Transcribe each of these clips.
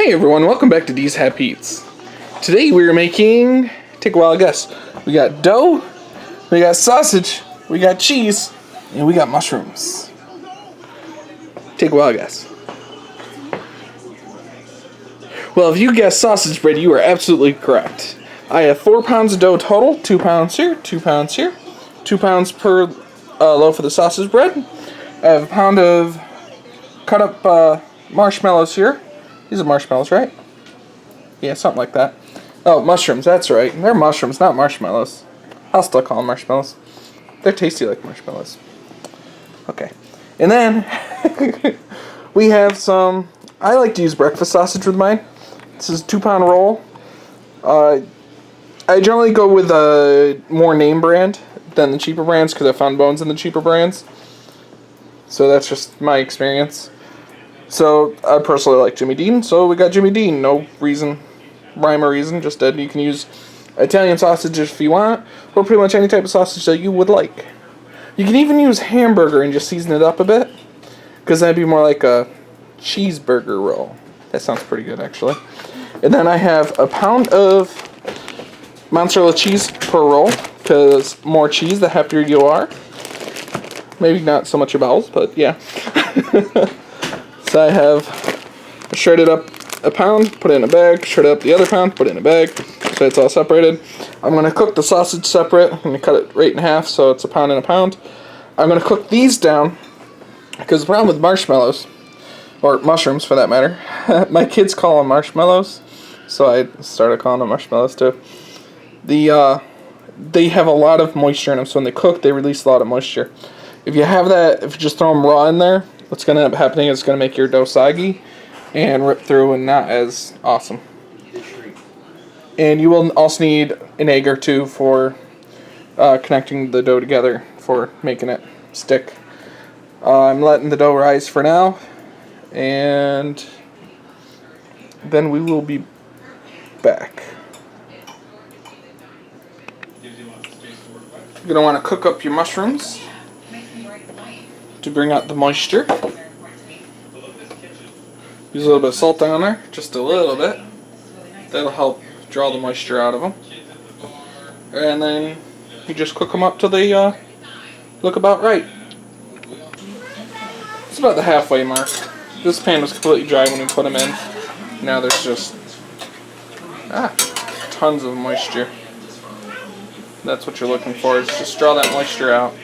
Hey everyone, welcome back to D's Happy Eats. Today we are making, take a wild guess, we got dough, we got sausage, we got cheese, and we got mushrooms. Take a wild guess. Well, if you guessed sausage bread, you are absolutely correct. I have 4 pounds of dough total, 2 pounds here, 2 pounds here, 2 pounds per loaf of the sausage bread. I have a pound of cut up marshmallows here. These are marshmallows, right? Yeah, something like that. Oh, mushrooms, that's right. They're mushrooms, not marshmallows. I'll still call them marshmallows. They're tasty like marshmallows. Okay. And then we have some, I like to use breakfast sausage with mine. This is a 2-pound roll. I generally go with a more name brand than the cheaper brands because I found bones in the cheaper brands. So that's just my experience. So I personally like Jimmy Dean, so we got Jimmy Dean. No reason, rhyme or reason, just you can use Italian sausage if you want, or pretty much any type of sausage that you would like. You can even use hamburger and just season it up a bit, because that'd be more like a cheeseburger roll. That sounds pretty good, actually. And then I have a pound of mozzarella cheese per roll, because more cheese, the happier you are. Maybe not so much your bowels, but yeah. So I have shredded up a pound, put it in a bag, shredded up the other pound, put it in a bag, so it's all separated. I'm going to cook the sausage separate. I'm going to cut it right in half, so it's a pound and a pound. I'm going to cook these down, because the problem with marshmallows, or mushrooms for that matter, my kids call them marshmallows, so I started calling them marshmallows too. They have a lot of moisture in them, so when they cook, they release a lot of moisture. If you have that, if you just throw them raw in there, what's going to end up happening is it's going to make your dough soggy and rip through and not as awesome. And you will also need an egg or two for connecting the dough together for making it stick. I'm letting the dough rise for now, and then we will be back. You're going to want to cook up your mushrooms to bring out the moisture. Use a little bit of salt down there, just a little bit. That'll help draw the moisture out of them. And then you just cook them up till they look about right. It's about the halfway mark. This pan was completely dry when we put them in. Now there's just tons of moisture. That's what you're looking for, is just draw that moisture out.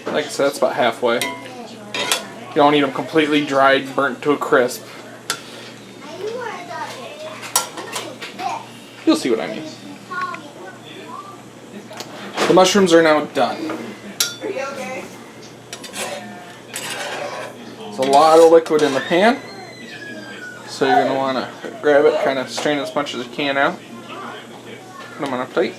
Like I said, it's about halfway. You don't need them completely dried, burnt to a crisp. You'll see what I mean. The mushrooms are now done. There's a lot of liquid in the pan, so you're going to want to grab it, kind of strain as much as you can out. Put them on a plate.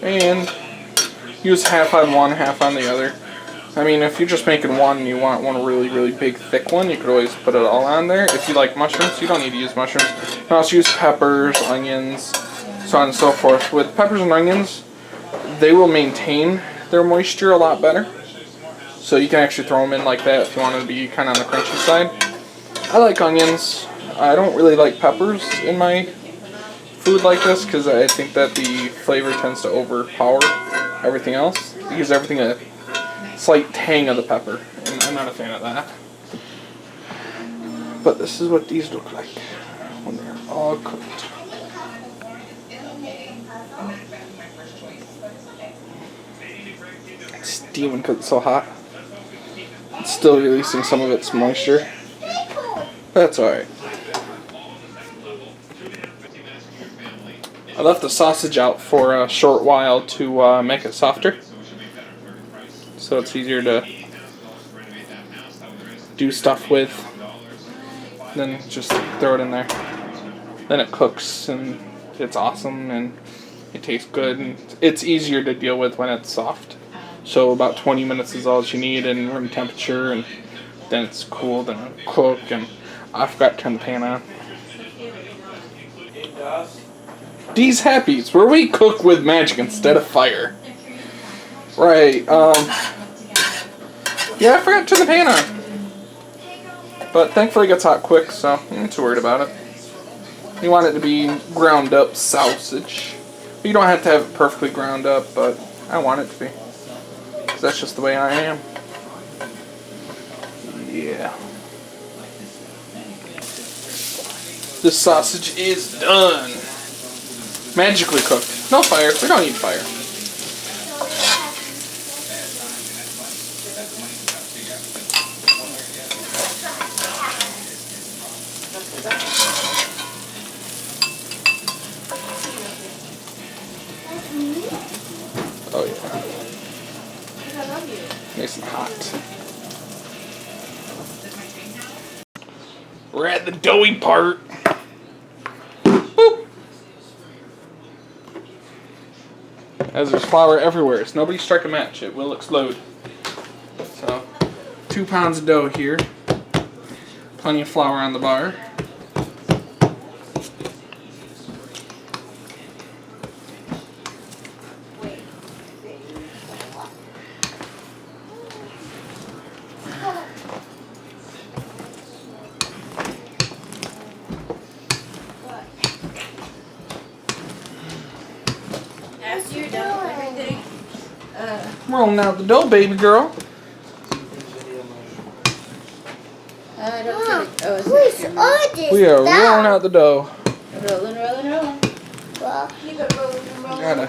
And use half on one, half on the other. I mean, if you're just making one and you want one really, really big, thick one, you could always put it all on there. If you like mushrooms, you don't need to use mushrooms. You can also use peppers, onions, so on and so forth. With peppers and onions, they will maintain their moisture a lot better. So you can actually throw them in like that if you want to be kind of on the crunchy side. I like onions. I don't really like peppers in my food like this because I think that the flavor tends to overpower everything else. It gives everything a slight tang of the pepper, and I'm not a fan of that. But this is what these look like when they're all cooked. It's steaming because it's so hot. It's still releasing some of its moisture. That's alright. I left the sausage out for a short while to make it softer, so it's easier to do stuff with. Then just throw it in there. Then it cooks and it's awesome and it tastes good and it's easier to deal with when it's soft. So about 20 minutes is all that you need in room temperature, and then it's cooled and cooked. And I forgot to turn the pan on. These Happies, where we cook with magic instead of fire. Right, yeah, I forgot to turn the pan on. But thankfully it gets hot quick, so I'm not too worried about it. You want it to be ground up sausage. You don't have to have it perfectly ground up, but I want it to be. 'Cause that's just the way I am. Yeah. This sausage is done. Magically cooked. No fire. We don't need fire. Oh yeah. Nice and hot. We're at the doughy part. Boop. As there's flour everywhere, so nobody strike a match. It will explode. So, 2 pounds of dough here. Plenty of flour on the bar. After you're done with everything, Rolling out the dough, baby girl. don't feel it. Oh, Who's all this We are stuff? rolling out the dough. rolling. Well, Keep it rolling. Gotta.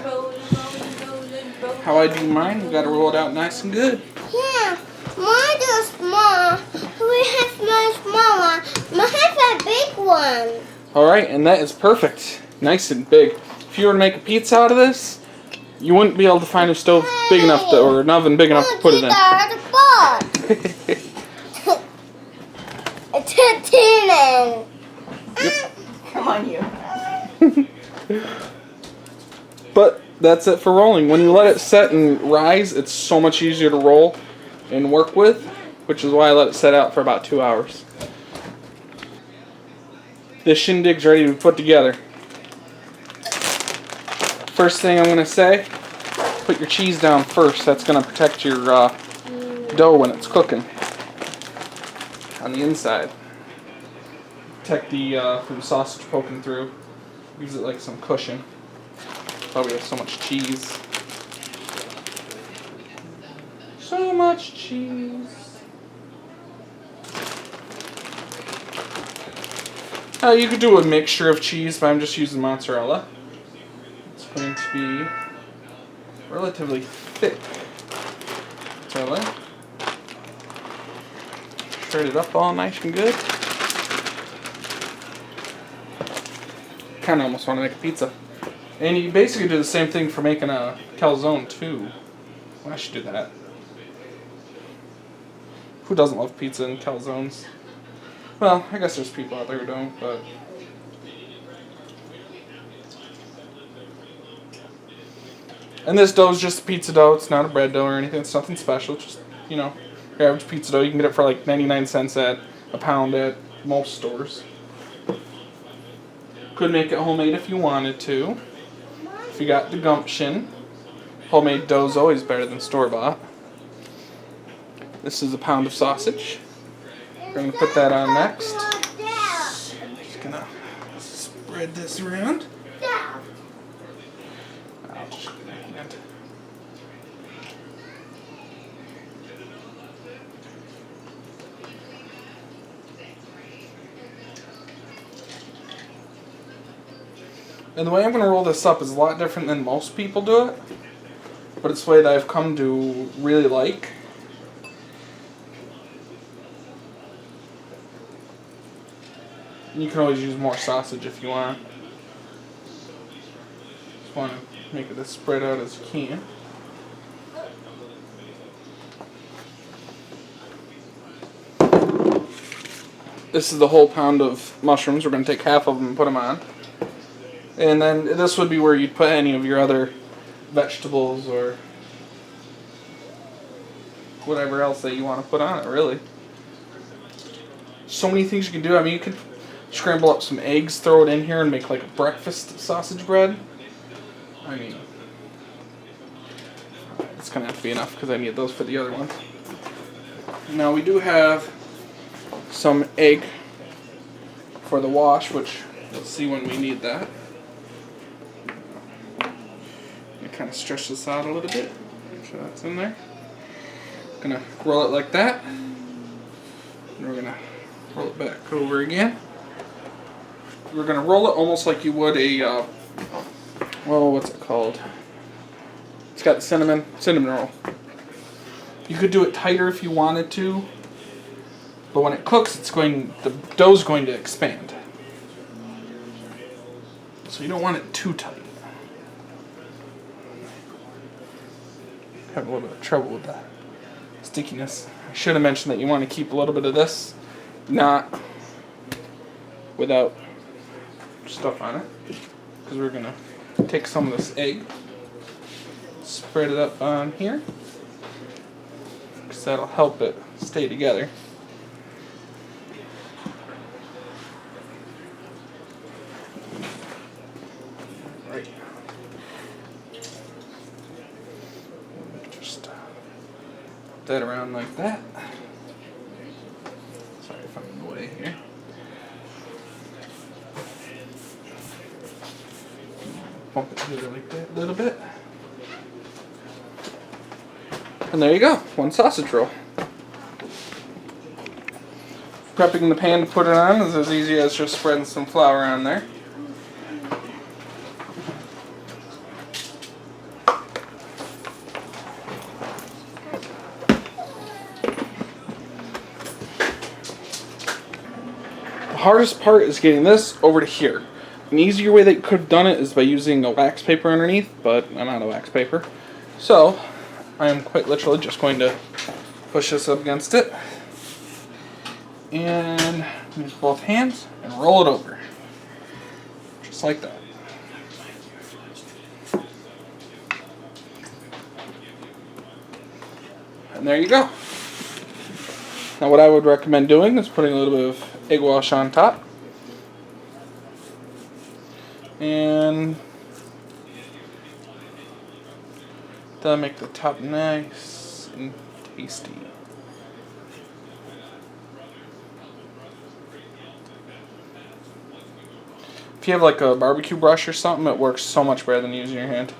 How I do mine, we gotta roll it out nice and good. yeah, mine is small. We have my small one. Mine has a big one. Alright, and that is perfect. Nice and big. If you were to make a pizza out of this, you wouldn't be able to find a stove big enough to, or an oven big enough to put it in. The box. It's a tin. Come on, you. But that's it for rolling. When you let it set and rise, it's so much easier to roll and work with, which is why I let it set out for about 2 hours. This shindig's ready to be put together. First thing I'm going to say, put your cheese down first. That's going to protect your dough when it's cooking on the inside. Protect from the sausage poking through. Gives it like some cushion. That's why we have so much cheese. So much cheese. You could do a mixture of cheese, but I'm just using mozzarella. It's going to be relatively thick mozzarella. Shred it up all nice and good. Kind of almost want to make a pizza. And you basically do the same thing for making a calzone too. Well, I should do that. Who doesn't love pizza and calzones? Well, I guess there's people out there who don't, but... And this dough is just pizza dough. It's not a bread dough or anything. It's nothing special. It's just, you know, your average pizza dough. You can get it for like 99 cents at a pound at most stores. Could make it homemade if you wanted to. If you got the gumption. Homemade dough is always better than store-bought. This is a pound of sausage. We're going to put that on next. I'm just going to spread this around. I'll just get my hand. And the way I'm going to roll this up is a lot different than most people do it. But it's the way that I've come to really like. And you can always use more sausage if you want. Just want to make it as spread out as you can. This is the whole pound of mushrooms. We're going to take half of them and put them on. And then this would be where you'd put any of your other vegetables or whatever else that you want to put on it, really. So many things you can do. I mean, you could scramble up some eggs, throw it in here, and make like a breakfast sausage bread. I mean, it's gonna have to be enough because I need those for the other one. Now we do have some egg for the wash, which we'll see when we need that. Kind of stretch this out a little bit. Make sure that's in there. Gonna roll it like that. And we're gonna roll it back over again. We're gonna roll it almost like you would a, well, what's it called? It's got the cinnamon roll. You could do it tighter if you wanted to, but when it cooks, the dough's going to expand. So you don't want it too tight. Have a little bit of trouble with that stickiness. I should have mentioned that you want to keep a little bit of this, not without stuff on it, because we're gonna take some of this egg, spread it up on here, because that'll help it stay together. Right. Just put that around like that. Sorry if I'm in the way here. Bump it together like that a little bit. And there you go, one sausage roll. Prepping the pan to put it on is as easy as just spreading some flour on there. The hardest part is getting this over to here. An easier way that you could have done it is by using a wax paper underneath, but I'm out of wax paper. So, I am quite literally just going to push this up against it. And use both hands and roll it over. Just like that. And there you go. Now what I would recommend doing is putting a little bit of egg wash on top. And that'll make the top nice and tasty. If you have like a barbecue brush or something, it works so much better than using your hand.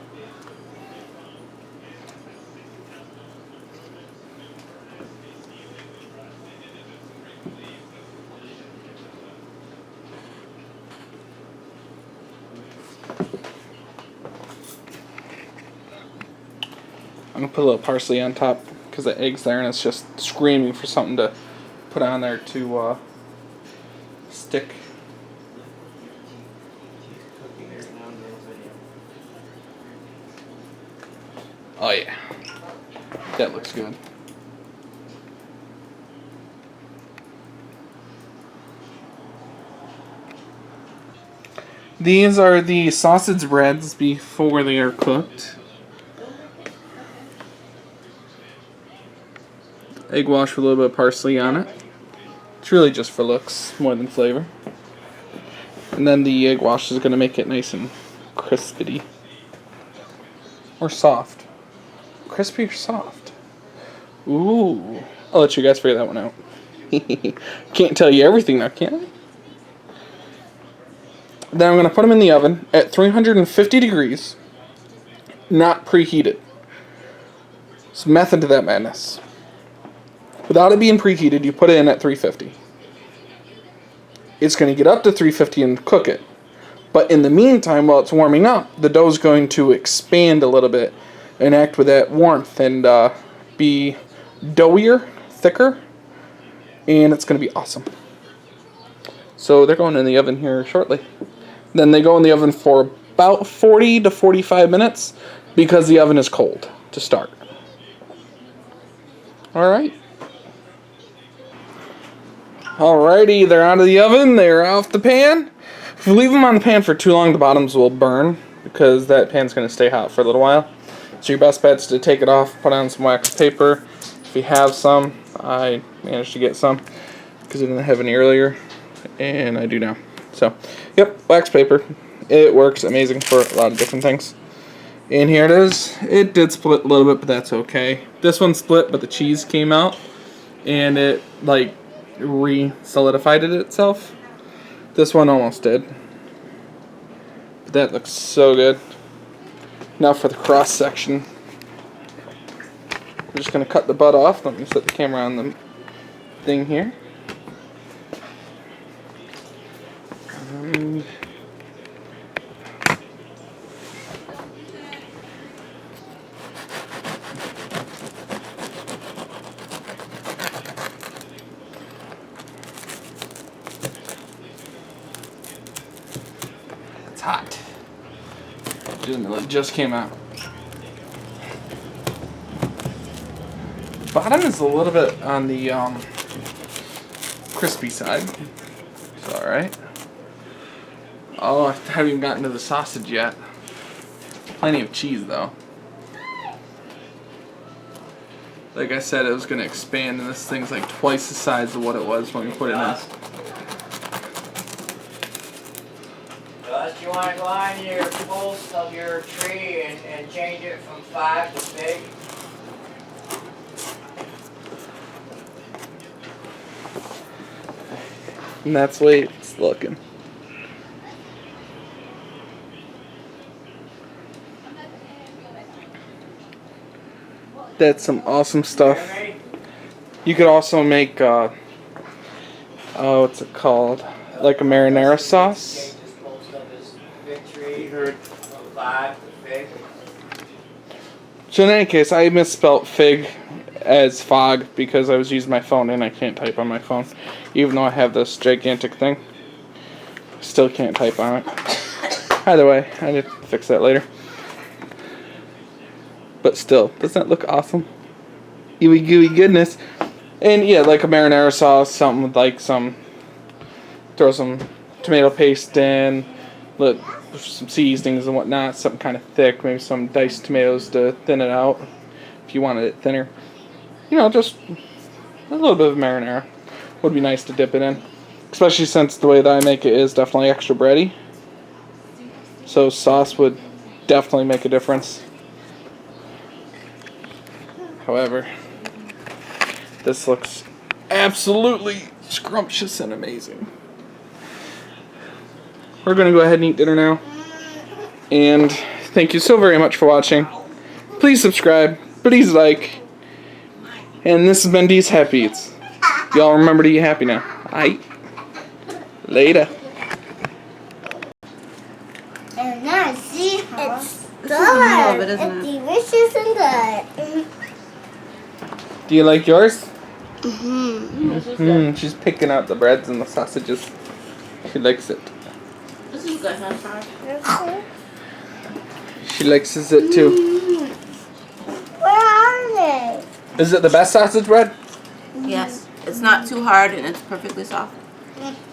I'm gonna put a little parsley on top because the egg's there and it's just screaming for something to put on there to stick. Oh yeah, that looks good. These are the sausage breads before they are cooked. Egg wash with a little bit of parsley on it. It's really just for looks more than flavor. And then the egg wash is going to make it nice and crispy. Or soft. Crispy or soft? Ooh. I'll let you guys figure that one out. Can't tell you everything now, can I? Then I'm going to put them in the oven at 350 degrees. Not preheated. There's method to that madness. Without it being preheated, you put it in at 350. It's going to get up to 350 and cook it. But in the meantime, while it's warming up, the dough's going to expand a little bit and act with that warmth and be doughier, thicker, and it's going to be awesome. So they're going in the oven here shortly. Then they go in the oven for about 40 to 45 minutes because the oven is cold to start. Alright. Alrighty, they're out of the oven, they're off the pan. If you leave them on the pan for too long, the bottoms will burn because that pan's going to stay hot for a little while. So your best bet is to take it off, put on some wax paper. If you have some, I managed to get some because I didn't have any earlier. and I do now. So, yep, wax paper. It works amazing for a lot of different things. And here it is. It did split a little bit, but that's okay. This one split, but the cheese came out, and it like re-solidified it itself. This one almost did. But that looks so good. Now for the cross section. We're just gonna cut the butt off. Let me set the camera on the thing here. And it's hot. It just came out. Bottom is a little bit on the crispy side. It's alright. Oh, I haven't even gotten to the sausage yet. Plenty of cheese though. Like I said, it was going to expand, and this thing's like twice the size of what it was when we put it in. Gus, you want to go on your post of your tree and change it from 5 to big? And that's the way it's looking. That's some awesome stuff. You could also make, what's it called? Like a marinara sauce. Change this post of his big tree from 5 to big. So in any case, I misspelt fig as fog because I was using my phone and I can't type on my phone. Even though I have this gigantic thing. Still can't type on it. Either way, I need to fix that later. But still, doesn't that look awesome? Gooey gooey goodness. And yeah, like a marinara sauce, something with like throw some tomato paste in, some seasonings and whatnot, something kind of thick, maybe some diced tomatoes to thin it out if you wanted it thinner. You know, just a little bit of marinara would be nice to dip it in. Especially since the way that I make it is definitely extra bready. So sauce would definitely make a difference. However, this looks absolutely scrumptious and amazing. We're going to go ahead and eat dinner now. And thank you so very much for watching. Please subscribe. Please like. And this has been Dee's Happy Eats. Y'all remember to eat happy now. Aight. Later. And now see how it's This is the middle of it, good. isn't It's it? delicious and good. Do you like yours? This is good. She's picking out the breads and the sausages. She likes it. This is good, huh, Sarah? She likes it too. Where are they? Is it the best sausage bread? Yes. It's not too hard and it's perfectly soft.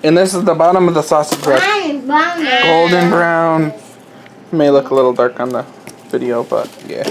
And this is the bottom of the sausage bread. Mine is brown. Golden brown. May look a little dark on the video, but yeah.